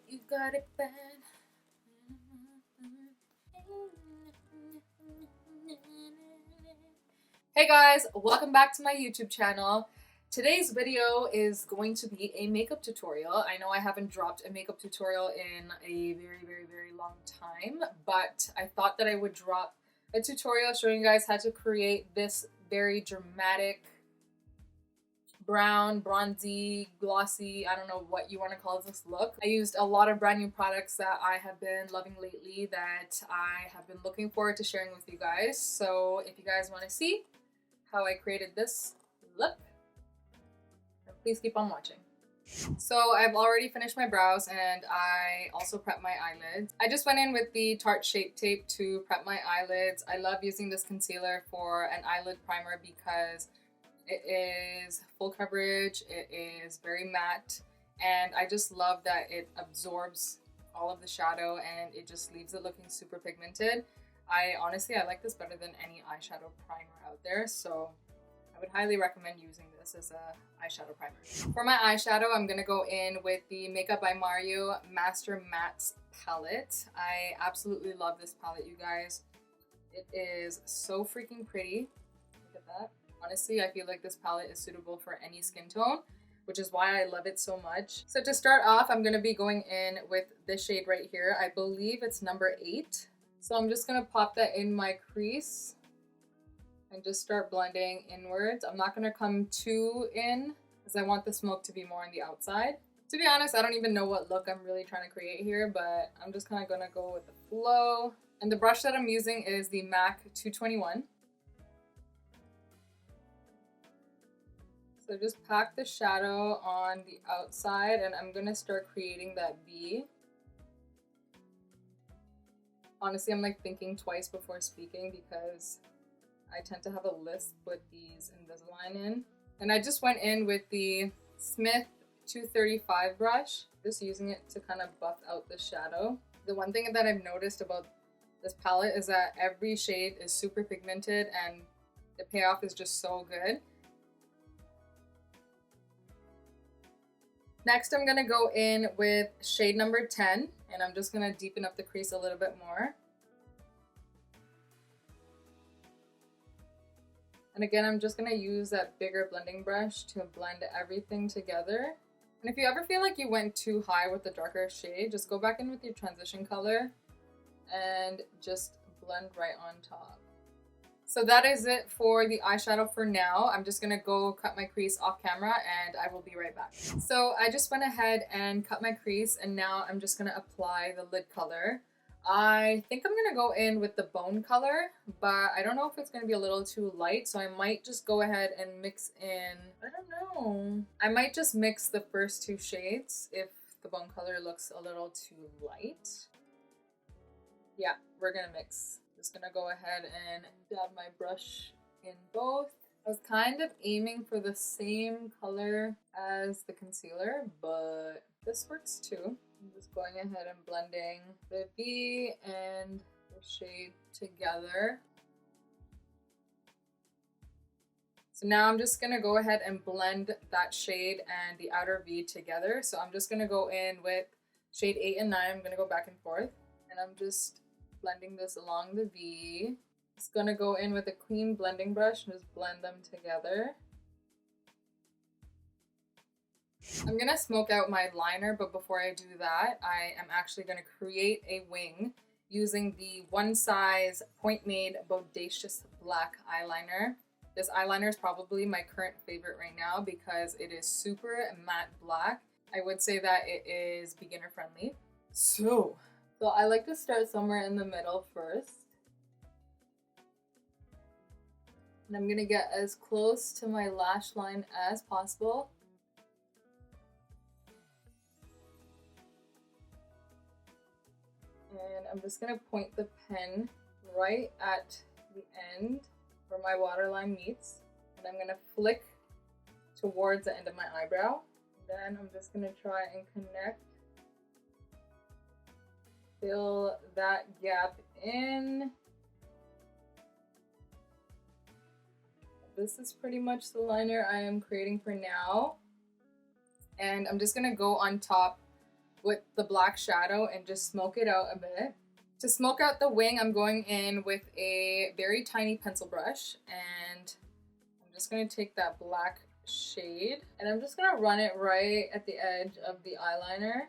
you got it bad. Hey guys, welcome back to my YouTube channel. Today's video is going to be a makeup tutorial. I know I haven't dropped a makeup tutorial in a very long time, but I thought that I would drop a tutorial showing you guys how to create this very dramatic brown, bronzy, glossy, I don't know what you want to call this look. I used a lot of brand new products that I have been loving lately that I have been looking forward to sharing with you guys. So if you guys want to see how I created this look, please keep on watching. So I've already finished my brows and I also prepped my eyelids. I just went in with the Tarte Shape Tape to prep my eyelids. I love using this concealer for an eyelid primer because it is full coverage, it is very matte, and I just love that it absorbs all of the shadow and it just leaves it looking super pigmented. I like this better than any eyeshadow primer out there, so I would highly recommend using this as a eyeshadow primer. For my eyeshadow, I'm gonna go in with the Makeup by Mario Master Mattes palette. I absolutely love this palette, you guys. It is so freaking pretty. Look at that. Honestly, I feel like this palette is suitable for any skin tone, which is why I love it so much. So to start off, I'm gonna be going in with this shade right here. I believe it's number 8. So I'm just gonna pop that in my crease and just start blending inwards. I'm not gonna come too in because I want the smoke to be more on the outside. To be honest, I don't even know what look I'm really trying to create here, but I'm just kind of gonna go with the flow. And the brush that I'm using is the MAC 221. So just pack the shadow on the outside and I'm gonna start creating that V. Honestly, I'm like thinking twice before speaking because I tend to have a lisp with these Invisalign in. And I just went in with the Smith 235 brush, just using it to kind of buff out the shadow. The one thing that I've noticed about this palette is that every shade is super pigmented and the payoff is just so good. Next, I'm gonna go in with shade number 10, and I'm just gonna deepen up the crease a little bit more. And again, I'm just gonna use that bigger blending brush to blend everything together. And if you ever feel like you went too high with the darker shade, just go back in with your transition color and just blend right on top. So that is it for the eyeshadow for now. I'm just gonna go cut my crease off camera and I will be right back. So I just went ahead and cut my crease and now I'm just gonna apply the lid color. I think I'm gonna go in with the bone color, but I don't know if it's gonna be a little too light, so I might just go ahead and mix in, I don't know. I might just mix the first 2 shades if the bone color looks a little too light. Yeah, we're gonna mix. Just gonna go ahead and dab my brush in both. I was kind of aiming for the same color as the concealer, but this works too. I'm just going ahead and blending the V and the shade together. So now I'm just gonna go ahead and blend that shade and the outer V together. So I'm just gonna go in with shade 8 and 9. I'm gonna go back and forth and I'm just blending this along the V. Just gonna go in with a clean blending brush and just blend them together. I'm gonna smoke out my liner, but before I do that, I am actually gonna create a wing using the One Size Point Made Bodacious Black eyeliner. This eyeliner is probably my current favorite right now because it is super matte black. I would say that it is beginner friendly. So I like to start somewhere in the middle first. And I'm gonna get as close to my lash line as possible. And I'm just gonna point the pen right at the end where my waterline meets. And I'm gonna flick towards the end of my eyebrow. Then I'm just gonna try and connect. Fill that gap in. This is pretty much the liner I am creating for now. And I'm just gonna go on top with the black shadow and just smoke it out a bit. To smoke out the wing, I'm going in with a very tiny pencil brush, and I'm just going to take that black shade and I'm just going to run it right at the edge of the eyeliner.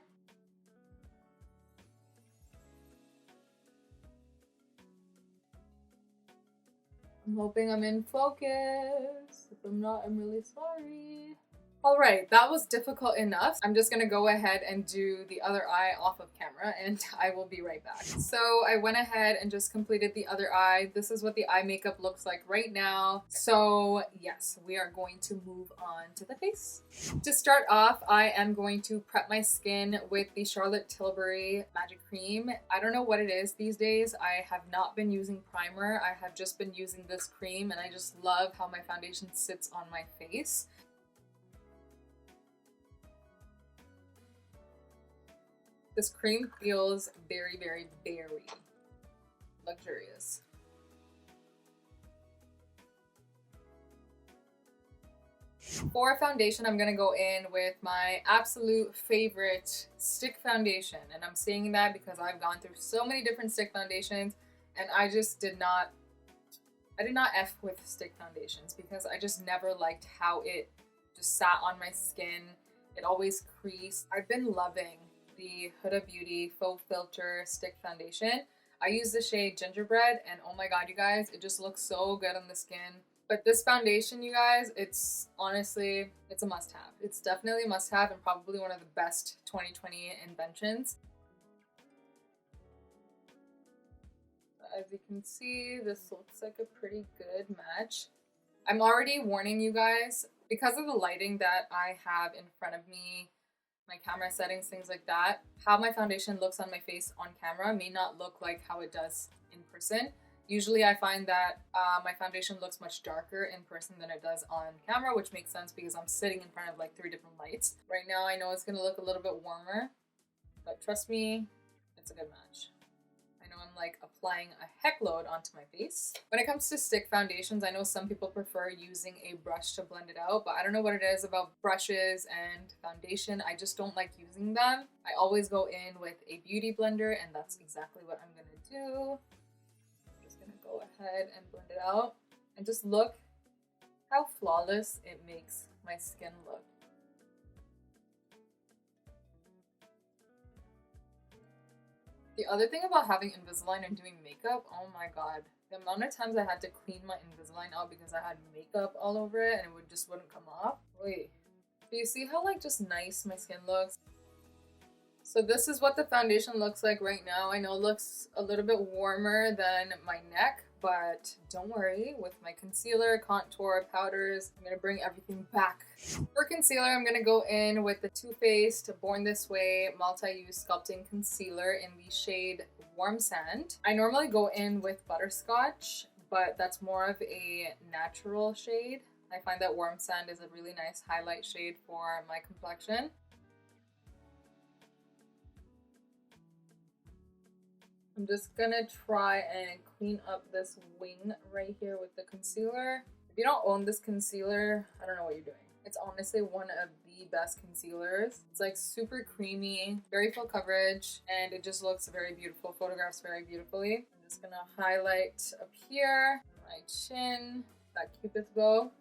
I'm hoping I'm in focus. If I'm not, I'm really sorry. Alright, that was difficult enough. I'm just gonna go ahead and do the other eye off of camera and I will be right back. So I went ahead and just completed the other eye. This is what the eye makeup looks like right now. So yes, we are going to move on to the face. To start off, I am going to prep my skin with the Charlotte Tilbury Magic Cream. I don't know what it is these days. I have not been using primer. I have just been using this cream and I just love how my foundation sits on my face. This cream feels very, very, very luxurious. For foundation, I'm going to go in with my absolute favorite stick foundation. And I'm saying that because I've gone through so many different stick foundations and I just did not F with stick foundations because I just never liked how it just sat on my skin. It always creased. I've been loving the Huda Beauty Faux Filter Stick Foundation. I use the shade Gingerbread and oh my god, you guys, it just looks so good on the skin. But this foundation, you guys, it's honestly, it's a must-have. It's definitely a must-have and probably one of the best 2020 inventions. As you can see, this looks like a pretty good match. I'm already warning you guys, because of the lighting that I have in front of me, my camera settings, things like that, how my foundation looks on my face on camera may not look like how it does in person. Usually I find that my foundation looks much darker in person than it does on camera, which makes sense because I'm sitting in front of like 3 different lights. Right now I know it's going to look a little bit warmer, but trust me, it's a good match. I'm like applying a heck load onto my face. When it comes to stick foundations, I know some people prefer using a brush to blend it out, but I don't know what it is about brushes and foundation. I just don't like using them. I always go in with a beauty blender and that's exactly what I'm gonna do. I'm just gonna go ahead and blend it out and just look how flawless it makes my skin look. The other thing about having Invisalign and doing makeup, oh my god. The amount of times I had to clean my Invisalign out because I had makeup all over it and it just wouldn't come off. Wait, do you see how like just nice my skin looks? So this is what the foundation looks like right now. I know it looks a little bit warmer than my neck, but don't worry, with my concealer, contour, powders, I'm gonna bring everything back. For concealer, I'm gonna go in with the Too Faced Born This Way Multi-Use Sculpting Concealer in the shade Warm Sand. I normally go in with Butterscotch, but that's more of a natural shade. I find that Warm Sand is a really nice highlight shade for my complexion. I'm just gonna try and clean up this wing right here with the concealer. If you don't own this concealer, I don't know what you're doing. It's honestly one of the best concealers. It's like super creamy, very full coverage, and it just looks very beautiful, photographs very beautifully. I'm just gonna highlight up here, my chin, that Cupid's bow.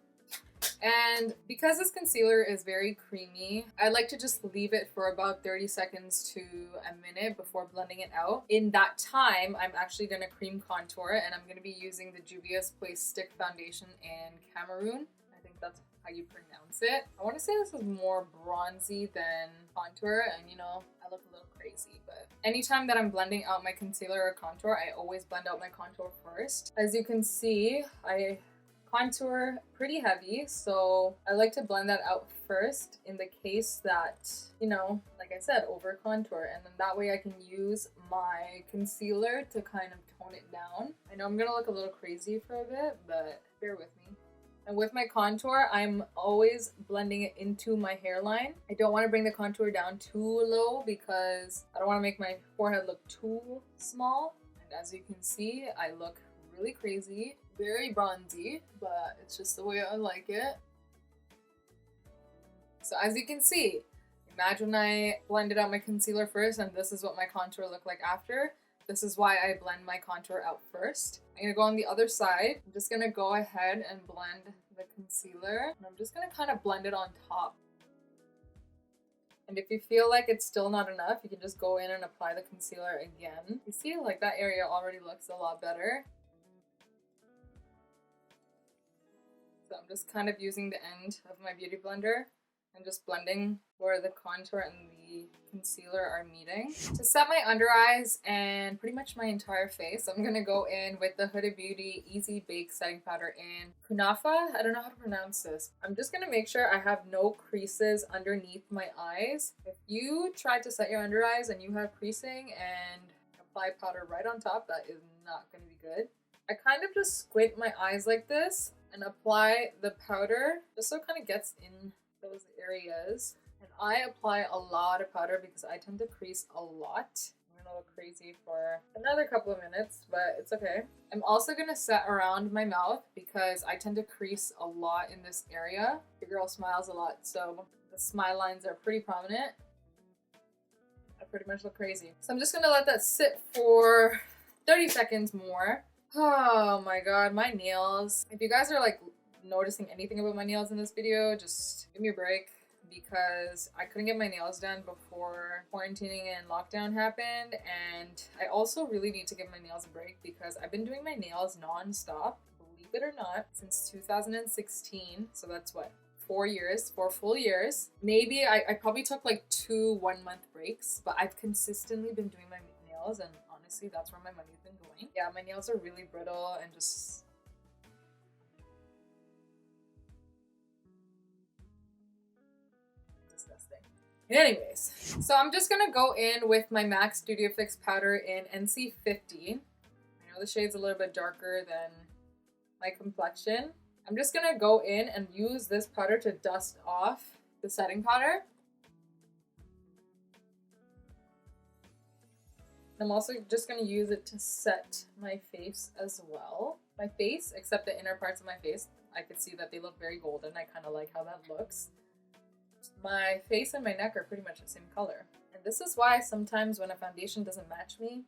And because this concealer is very creamy, I like to just leave it for about 30 seconds to a minute before blending it out. In that time, I'm actually going to cream contour and I'm going to be using the Juvia's Place Stick Foundation in Cameroon. I think that's how you pronounce it. I want to say this is more bronzy than contour and you know, I look a little crazy, but anytime that I'm blending out my concealer or contour, I always blend out my contour first. As you can see, I contour pretty heavy, so I like to blend that out first in the case that, you know, like I said, over contour, and then that way I can use my concealer to kind of tone it down. I know I'm gonna look a little crazy for a bit, but bear with me. And with my contour, I'm always blending it into my hairline. I don't want to bring the contour down too low because I don't want to make my forehead look too small. And as you can see, I look really crazy, very bronzy, but it's just the way I like it. So as you can see, it Imagine I blended out my concealer first and this is what my contour looked like after. This is why I blend my contour out first. I'm gonna go on the other side. I'm just gonna go ahead and blend the concealer. And I'm just gonna kind of blend it on top. And if you feel like it's still not enough, you can just go in and apply the concealer again. You see, like that area already looks a lot better. So I'm just kind of using the end of my beauty blender and just blending where the contour and the concealer are meeting. To set my under eyes and pretty much my entire face, I'm gonna go in with the Huda Beauty Easy Bake Setting Powder in Kunafa. I don't know how to pronounce this. I'm just gonna make sure I have no creases underneath my eyes. If you try to set your under eyes and you have creasing and apply powder right on top, that is not gonna be good. I kind of just squint my eyes like this and apply the powder just so it kind of gets in those areas. And I apply a lot of powder because I tend to crease a lot. I'm gonna look crazy for another couple of minutes, but it's okay. I'm also gonna set around my mouth because I tend to crease a lot in this area. Your girl smiles a lot, so the smile lines are pretty prominent. I pretty much look crazy. So I'm just gonna let that sit for 30 seconds more. Oh my god, my nails. If you guys are like noticing anything about my nails in this video, just give me a break because I couldn't get my nails done before quarantining and lockdown happened, and I also really need to give my nails a break because I've been doing my nails non-stop, believe it or not, since 2016. So that's what, 4 full years. Maybe I probably took like 2 1-month breaks, but I've consistently been doing my nails, and honestly that's where my money's been going. Yeah, my nails are really brittle and just disgusting. Anyways, so I'm just gonna go in with my MAC Studio Fix powder in NC50. I know the shade's a little bit darker than my complexion. I'm just gonna go in and use this powder to dust off the setting powder. I'm also just going to use it to set my face as well. My face, except the inner parts of my face, I could see that they look very golden. I kind of like how that looks. My face and my neck are pretty much the same color. And this is why sometimes when a foundation doesn't match me,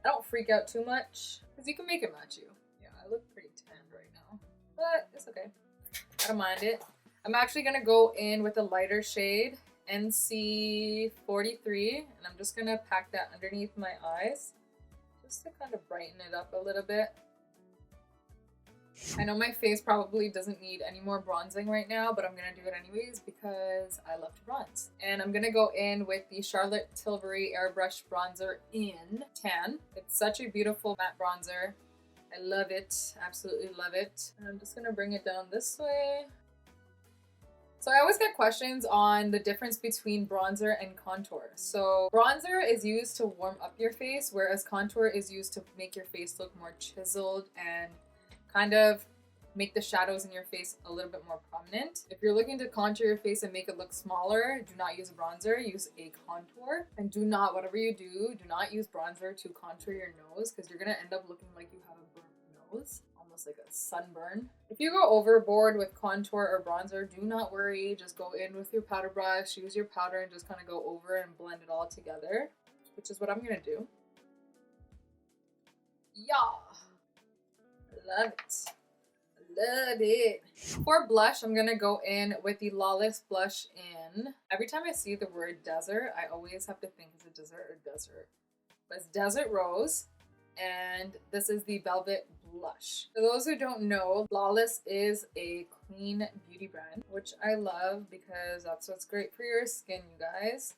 I don't freak out too much, because you can make it match you. Yeah, I look pretty tanned right now, but it's okay. I don't mind it. I'm actually going to go in with a lighter shade, NC43, and I'm just gonna pack that underneath my eyes just to kind of brighten it up a little bit. I know my face probably doesn't need any more bronzing right now, but I'm gonna do it anyways because I love to bronze. And I'm gonna go in with the Charlotte Tilbury Airbrush Bronzer in Tan. It's such a beautiful matte bronzer. I love it, absolutely love it. And I'm just gonna bring it down this way. So I always get questions on the difference between bronzer and contour. So bronzer is used to warm up your face, whereas contour is used to make your face look more chiseled and kind of make the shadows in your face a little bit more prominent. If you're looking to contour your face and make it look smaller, do not use a bronzer, use a contour. And do not, whatever you do not use bronzer to contour your nose because you're gonna end up looking like you have a burnt nose. Like a sunburn. If you go overboard with contour or bronzer, do not worry. Just go in with your powder brush, use your powder, and just kind of go over and blend it all together, which is what I'm gonna do. Yeah, love it. Love it. For blush, I'm gonna go in with the Lawless blush in. Every time I see the word desert, I always have to think, is it dessert or desert? But it's Desert Rose, and this is the Velvet Blush. For those who don't know, Lawless is a clean beauty brand, which I love because that's what's great for your skin, you guys.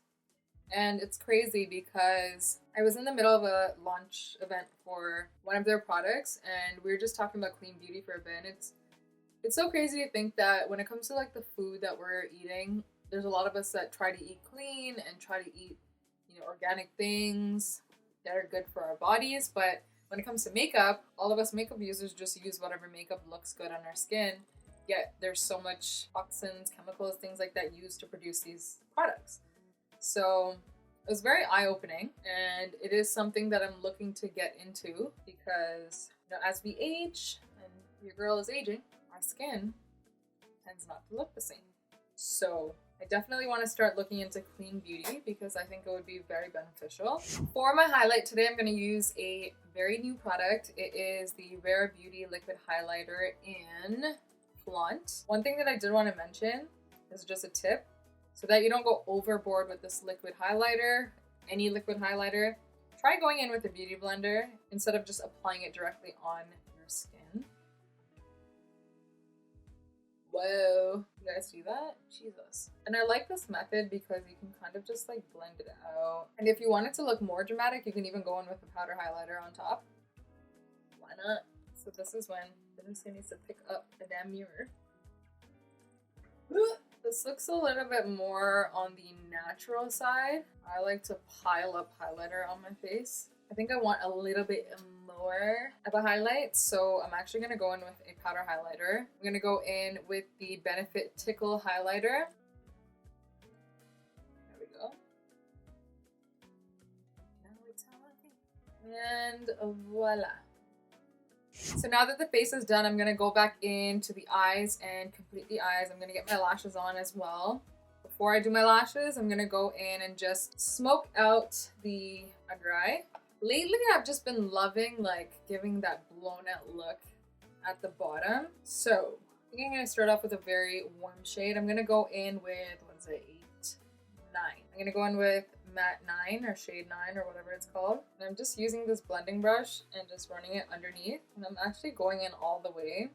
And it's crazy because I was in the middle of a launch event for one of their products and we were just talking about clean beauty for a bit. And it's so crazy to think that when it comes to like the food that we're eating, there's a lot of us that try to eat clean and try to eat, you know, organic things that are good for our bodies, but when it comes to makeup, all of us makeup users just use whatever makeup looks good on our skin, yet there's so much toxins, chemicals, things like that used to produce these products. So it was very eye-opening, and it is something that I'm looking to get into because, you know, as we age, and your girl is aging, our skin tends not to look the same. So I definitely want to start looking into clean beauty because I think it would be very beneficial. For my highlight today, I'm going to use a very new product. It is the Rare Beauty Liquid Highlighter in Flaunt. One thing that I did want to mention is just a tip so that you don't go overboard with this liquid highlighter, any liquid highlighter. Try going in with a beauty blender instead of just applying it directly on your skin. Whoa, you guys see that? Jesus. And I like this method because you can kind of just like blend it out. And if you want it to look more dramatic, you can even go in with a powder highlighter on top. Why not? So this is when Lucy needs to pick up a damn mirror. This looks a little bit more on the natural side. I like to pile up highlighter on my face. I think I want a little bit more of a highlight, so I'm actually going to go in with a powder highlighter. I'm going to go in with the Benefit Tickle highlighter. There we go. Now it's talking. And voila. So now that the face is done, I'm going to go back into the eyes and complete the eyes. I'm going to get my lashes on as well. Before I do my lashes, I'm going to go in and just smoke out the under eye. Lately, I've just been loving like giving that blown out look at the bottom. So I think I'm going to start off with a very warm shade. I'm going to go in with, what is it, 8, 9. I'm going to go in with matte 9 or shade 9 or whatever it's called. And I'm just using this blending brush and just running it underneath. And I'm actually going in all the way.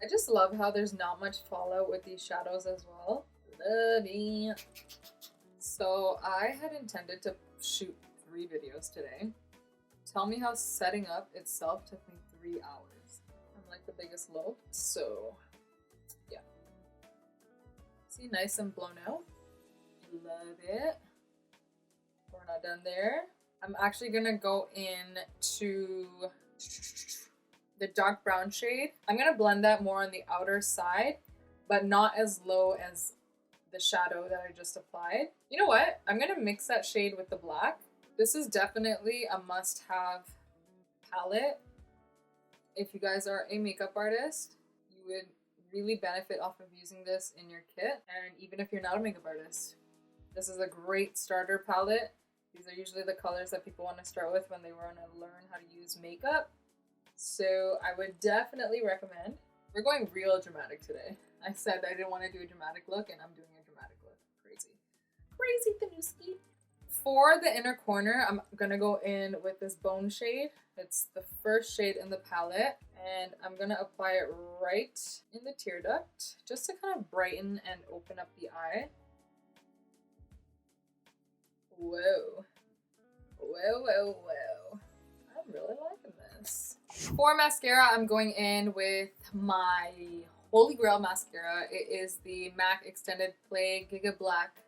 I just love how there's not much fallout with these shadows as well. Love it. So I had intended to shoot 3 videos today. Tell me how setting up itself took me 3 hours. I'm like the biggest loaf. So yeah. See, nice and blown out. Love it. We're not done there. I'm actually gonna go in to the dark brown shade. I'm gonna blend that more on the outer side, but not as low as the shadow that I just applied. You know what? I'm gonna mix that shade with the black. This is definitely a must-have palette. If you guys are a makeup artist, you would really benefit off of using this in your kit. And even if you're not a makeup artist, this is a great starter palette. These are usually the colors that people want to start with when they want to learn how to use makeup. So I would definitely recommend. We're going real dramatic today. I said I didn't want to do a dramatic look and I'm doing a dramatic look. Crazy. Crazy Tanuski. For the inner corner, I'm going to go in with this bone shade. It's the first shade in the palette. And I'm going to apply it right in the tear duct just to kind of brighten and open up the eye. Whoa. Whoa, whoa, whoa. I'm really liking this. For mascara, I'm going in with my Holy Grail mascara. It is the MAC Extended Play Giga Black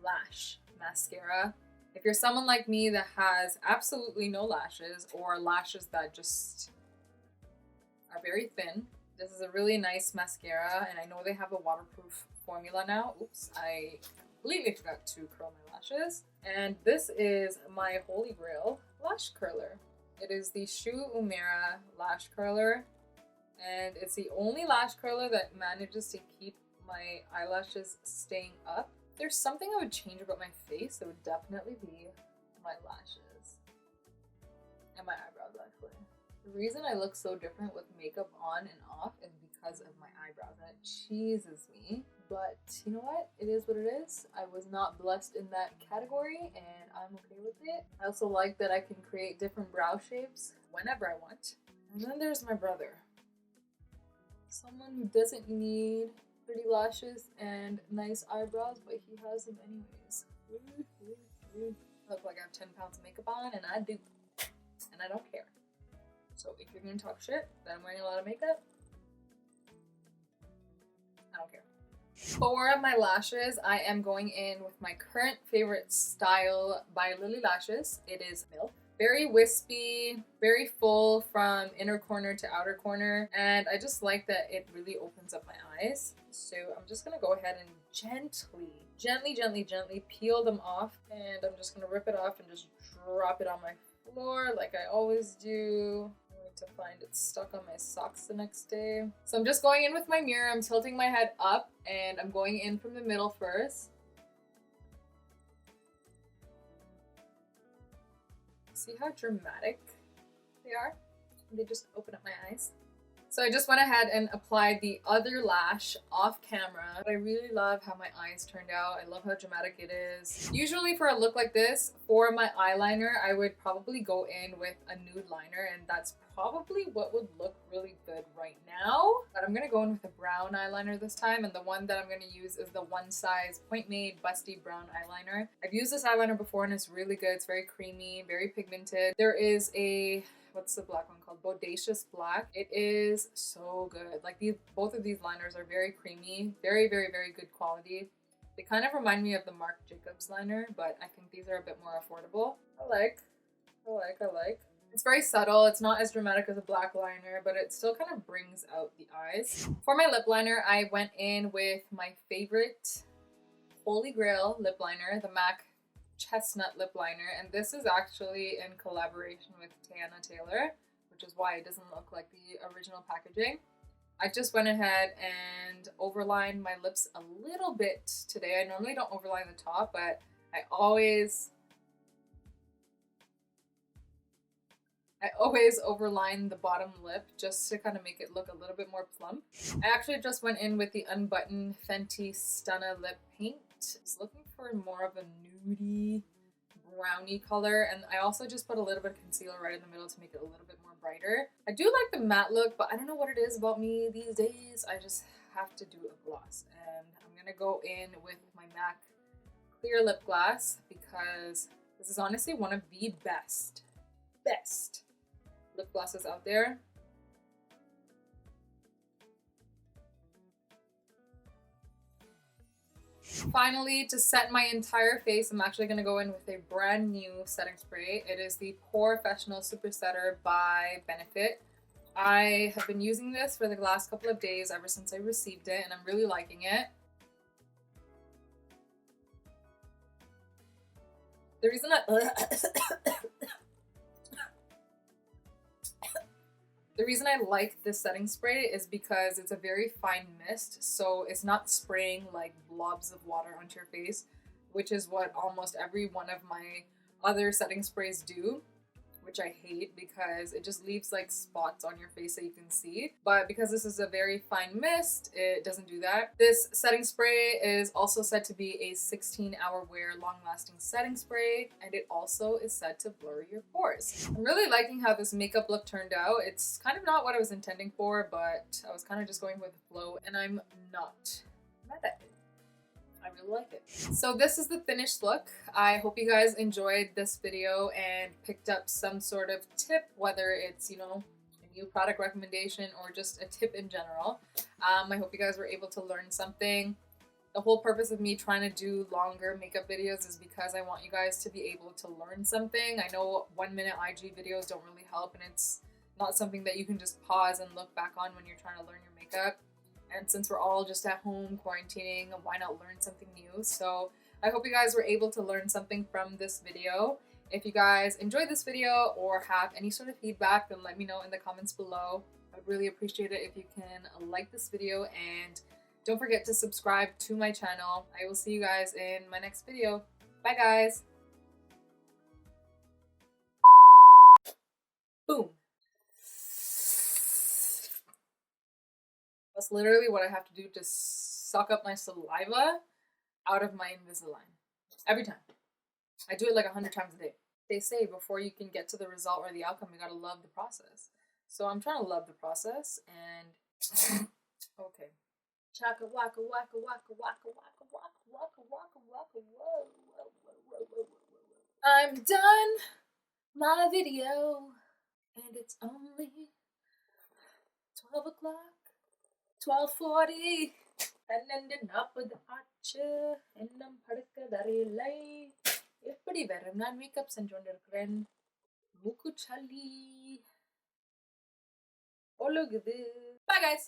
Lash Mascara. If you're someone like me that has absolutely no lashes or lashes that just are very thin, this is a really nice mascara, and I know they have a waterproof formula now. Oops, I completely forgot to curl my lashes. And this is my Holy Grail lash curler. It is the Shu Uemura lash curler, and it's the only lash curler that manages to keep my eyelashes staying up. If there's something I would change about my face, it would definitely be my lashes and my eyebrows, actually. The reason I look so different with makeup on and off is because of my eyebrows, and it cheeses me. But you know what? It is what it is. I was not blessed in that category, and I'm okay with it. I also like that I can create different brow shapes whenever I want. And then there's my brother. Someone who doesn't need pretty lashes and nice eyebrows, but he has them anyways. Look like I have 10 pounds of makeup on, and I do. And I don't care. So if you're gonna talk shit that I'm wearing a lot of makeup, I don't care. For my lashes, I am going in with my current favorite style by Lily Lashes. It is Milk. Very wispy, very full from inner corner to outer corner, and I just like that it really opens up my eyes. So I'm just gonna go ahead and gently peel them off, and I'm just gonna rip it off and just drop it on my floor like I always do. I'm gonna to find it stuck on my socks the next day. So I'm just going in with my mirror. I'm tilting my head up and I'm going in from the middle first. See how dramatic they are? They just open up my eyes. So I just went ahead and applied the other lash off camera. But I really love how my eyes turned out. I love how dramatic it is. Usually for a look like this, for my eyeliner, I would probably go in with a nude liner, and that's probably what would look really good right now. But I'm gonna go in with a brown eyeliner this time, and the one that I'm gonna use is the One Size Point Made Busty Brown Eyeliner. I've used this eyeliner before and it's really good. It's very creamy, very pigmented. There is a, what's the black one called? Bodacious Black. It is so good. Like both of these liners are very creamy, very, very, very good quality. They kind of remind me of the Marc Jacobs liner, but I think these are a bit more affordable. I like. It's very subtle. It's not as dramatic as a black liner, but it still kind of brings out the eyes. For my lip liner, I went in with my favorite Holy Grail lip liner, the MAC Chestnut lip liner, and this is actually in collaboration with Tiana Taylor, which is why it doesn't look like the original packaging. I just went ahead and overlined my lips a little bit today. I normally don't overline the top, but I always overline the bottom lip just to kind of make it look a little bit more plump. I actually just went in with the Unbuttoned Fenty Stunna lip paint. I was looking for more of a nudie brownie color, and I also just put a little bit of concealer right in the middle to make it a little bit more brighter. I do like the matte look, but I don't know what it is about me these days. I just have to do a gloss, and I'm gonna go in with my MAC clear lip gloss because this is honestly one of the best lip glosses out there. Finally, to set my entire face, I'm actually going to go in with a brand new setting spray. It is the Professional Super Setter by Benefit. I have been using this for the last couple of days ever since I received it, and I'm really liking it. The reason I like this setting spray is because it's a very fine mist, so it's not spraying like blobs of water onto your face, which is what almost every one of my other setting sprays do, which I hate because it just leaves like spots on your face that you can see. But because this is a very fine mist, it doesn't do that. This setting spray is also said to be a 16-hour wear long-lasting setting spray, and it also is said to blur your pores. I'm really liking how this makeup look turned out. It's kind of not what I was intending for, but I was kind of just going with the flow, and I'm not mad at it. I really like it. So this is the finished look. I hope you guys enjoyed this video and picked up some sort of tip, whether it's, you know, a new product recommendation or just a tip in general. I hope you guys were able to learn something. The whole purpose of me trying to do longer makeup videos is because I want you guys to be able to learn something. I know 1-minute IG videos don't really help, and it's not something that you can just pause and look back on when you're trying to learn your makeup. And since we're all just at home quarantining, why not learn something new? So I hope you guys were able to learn something from this video. If you guys enjoyed this video or have any sort of feedback, then let me know in the comments below. I would really appreciate it if you can like this video, and don't forget to subscribe to my channel. I will see you guys in my next video. Bye guys! Boom! That's literally what I have to do to suck up my saliva out of my Invisalign. Every time. I do it like 100 times a day. They say before you can get to the result or the outcome, you gotta love the process. So I'm trying to love the process, and okay. Chaka waka waka waka waka waka waka waka waka waka whoa whoa whoa whoa whoa whoa. I'm done my video, and it's only 12 o'clock. 12:40 and ending up with the archer and I'm padakadari எப்படி வேற நான் makeup செஞ்சோண்டிருக்கிறேன் மூக்குச்சளி ஒழுகுது. Bye guys!